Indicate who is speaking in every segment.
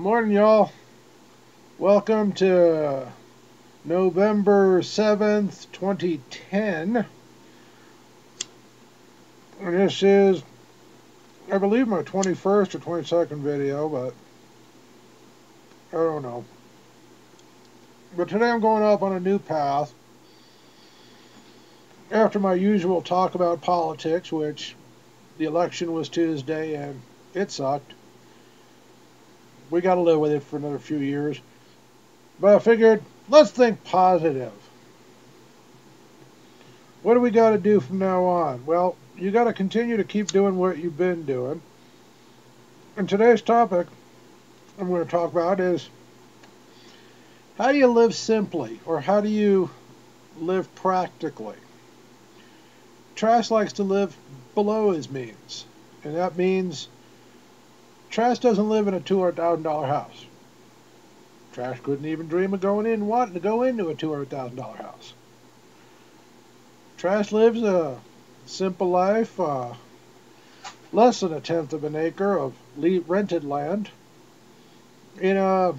Speaker 1: Morning, y'all. Welcome to November 7th, 2010. And this is, I believe, my 21st or 22nd video, but I don't know. But today I'm going off on a new path. After my usual talk about politics, which the election was Tuesday and it sucked. We got to live with it for another few years. But I figured, let's think positive. What do we got to do from now on? Well, you got to continue to keep doing what you've been doing. And today's topic I'm going to talk about is how do you live simply, or how do you live practically? Trash likes to live below his means, and that means Trash doesn't live in a $200,000 house. Trash couldn't even dream of wanting to go into a $200,000 house. Trash lives a simple life, less than a tenth of an acre of rented land in a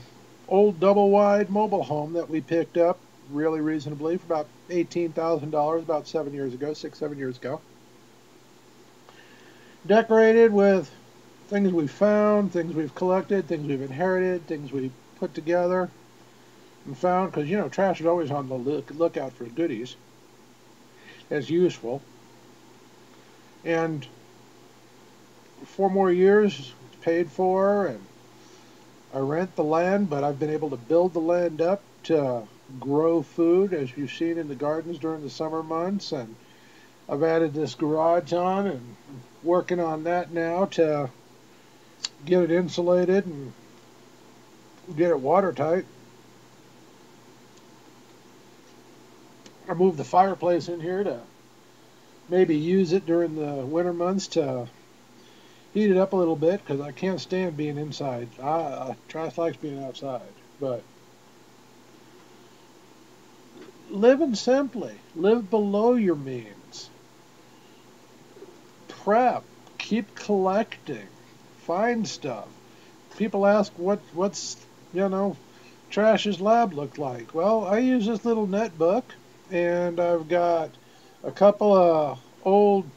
Speaker 1: old double-wide mobile home that we picked up really reasonably for about $18,000 about 7 years ago, 6-7 years ago. Decorated with things we've found, things we've collected, things we've inherited, things we've put together and found, because, Trash is always on the lookout for goodies. It's useful. And 4 more years, it's paid for, and I rent the land, but I've been able to build the land up to grow food, as you've seen in the gardens during the summer months, and I've added this garage on and working on that now to get it insulated and get it watertight. I moved the fireplace in here to maybe use it during the winter months to heat it up a little bit, because I can't stand being inside. Trash likes being outside. But living simply, live below your means. Prep, keep collecting, find stuff. People ask what's Trash's lab look like. Well, I use this little netbook, and I've got a couple of old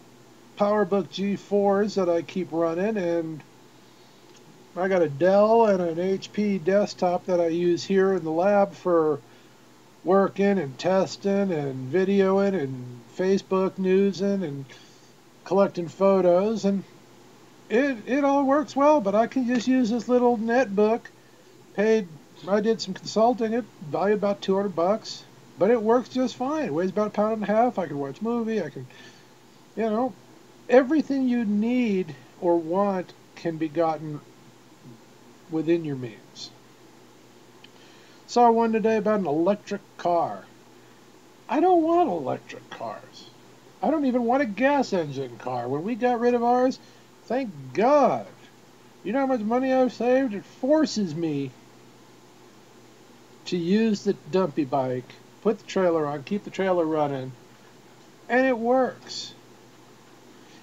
Speaker 1: PowerBook G4s that I keep running, and I got a Dell and an HP desktop that I use here in the lab for working and testing and videoing and Facebook newsing and collecting photos, and it all works well. But I can just use this little netbook. I did some consulting. It valued about $200, but it works just fine. It weighs about 1.5 pounds. I can watch a movie. I can, everything you need or want can be gotten within your means. Saw one today about an electric car. I don't want electric cars. I don't even want a gas engine car. When we got rid of ours, thank God. You know how much money I've saved? It forces me to use the dumpy bike, put the trailer on, keep the trailer running, and it works.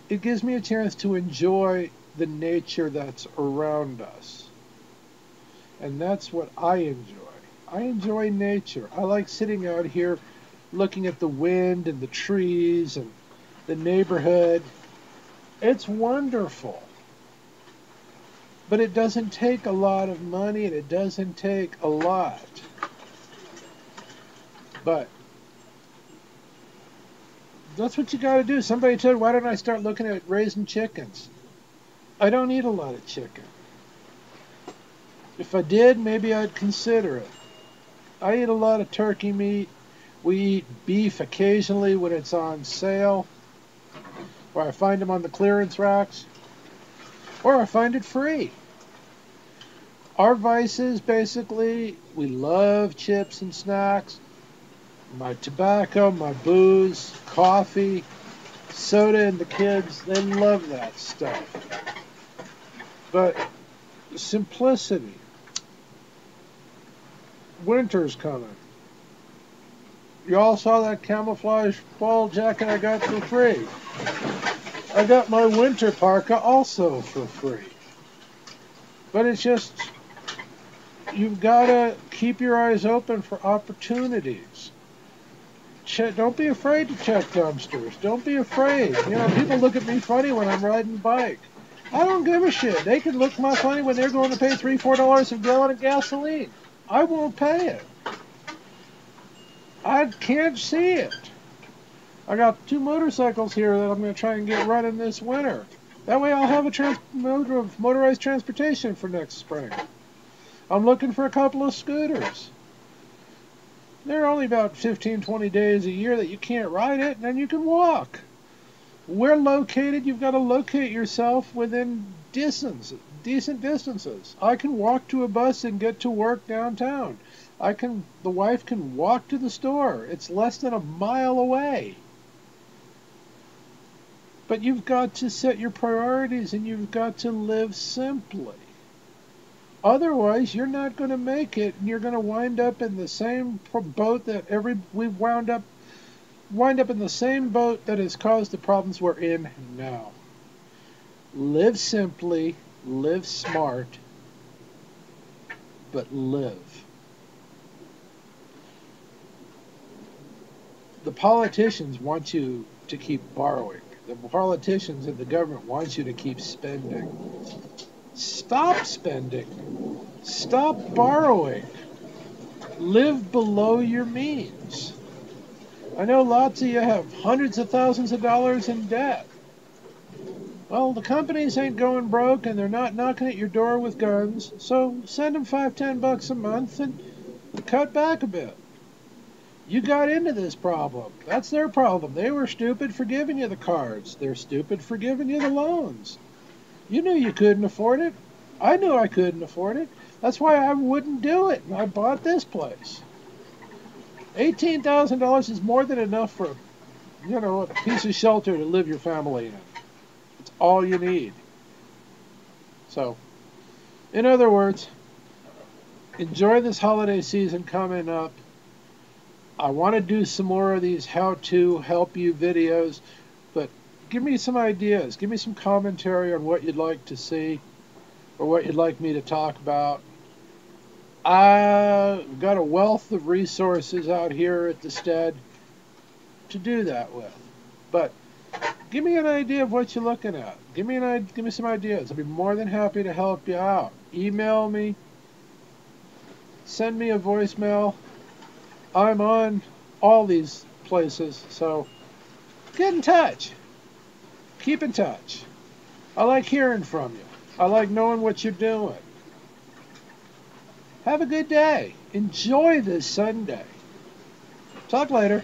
Speaker 1: It gives me a chance to enjoy the nature that's around us. And that's what I enjoy. I enjoy nature. I like sitting out here looking at the wind and the trees and the neighborhood. It's wonderful. But it doesn't take a lot of money, and it doesn't take a lot. But that's what you got to do. Somebody said, why don't I start looking at raising chickens? I don't eat a lot of chicken. If I did, maybe I'd consider it. I eat a lot of turkey meat. We eat beef occasionally when it's on sale, or I find them on the clearance racks, or I find it free. Our vices, basically, we love chips and snacks. My tobacco, my booze, coffee, soda, and the kids, they love that stuff. But simplicity. Winter's coming. You all saw that camouflage fall jacket I got for free. I got my winter parka also for free. But it's just you've got to keep your eyes open for opportunities. Don't be afraid to check dumpsters. Don't be afraid. You know, people look at me funny when I'm riding a bike. I don't give a shit. They can look my funny when they're going to pay $3, $4 a gallon of gasoline. I won't pay it. I can't see it. I got 2 motorcycles here that I'm going to try and get running this winter. That way I'll have a motorized transportation for next spring. I'm looking for a couple of scooters. There are only about 15, 20 days a year that you can't ride it, and then you can walk. We're located, you've got to locate yourself within decent distances. I can walk to a bus and get to work downtown. The wife can walk to the store. It's less than a mile away. But you've got to set your priorities and you've got to live simply. Otherwise, you're not going to make it, and you're going to wind up in the same boat that we wind up in the same boat that has caused the problems we're in now. Live simply, live smart, but live. The politicians want you to keep borrowing. The politicians and the government want you to keep spending. Stop spending. Stop borrowing. Live below your means. I know lots of you have hundreds of thousands of dollars in debt. Well, the companies ain't going broke and they're not knocking at your door with guns, so send them $5, $10 a month and cut back a bit. You got into this problem. That's their problem. They were stupid for giving you the cards. They're stupid for giving you the loans. You knew you couldn't afford it. I knew I couldn't afford it. That's why I wouldn't do it. And I bought this place. $18,000 is more than enough for, a piece of shelter to live your family in. It's all you need. So, in other words, enjoy this holiday season coming up. I want to do some more of these how-to help you videos, but give me some ideas. Give me some commentary on what you'd like to see or what you'd like me to talk about. I've got a wealth of resources out here at the stead to do that with. But give me an idea of what you're looking at. Give me some ideas. I'll be more than happy to help you out. Email me. Send me a voicemail. I'm on all these places, so get in touch. Keep in touch. I like hearing from you. I like knowing what you're doing. Have a good day. Enjoy this Sunday. Talk later.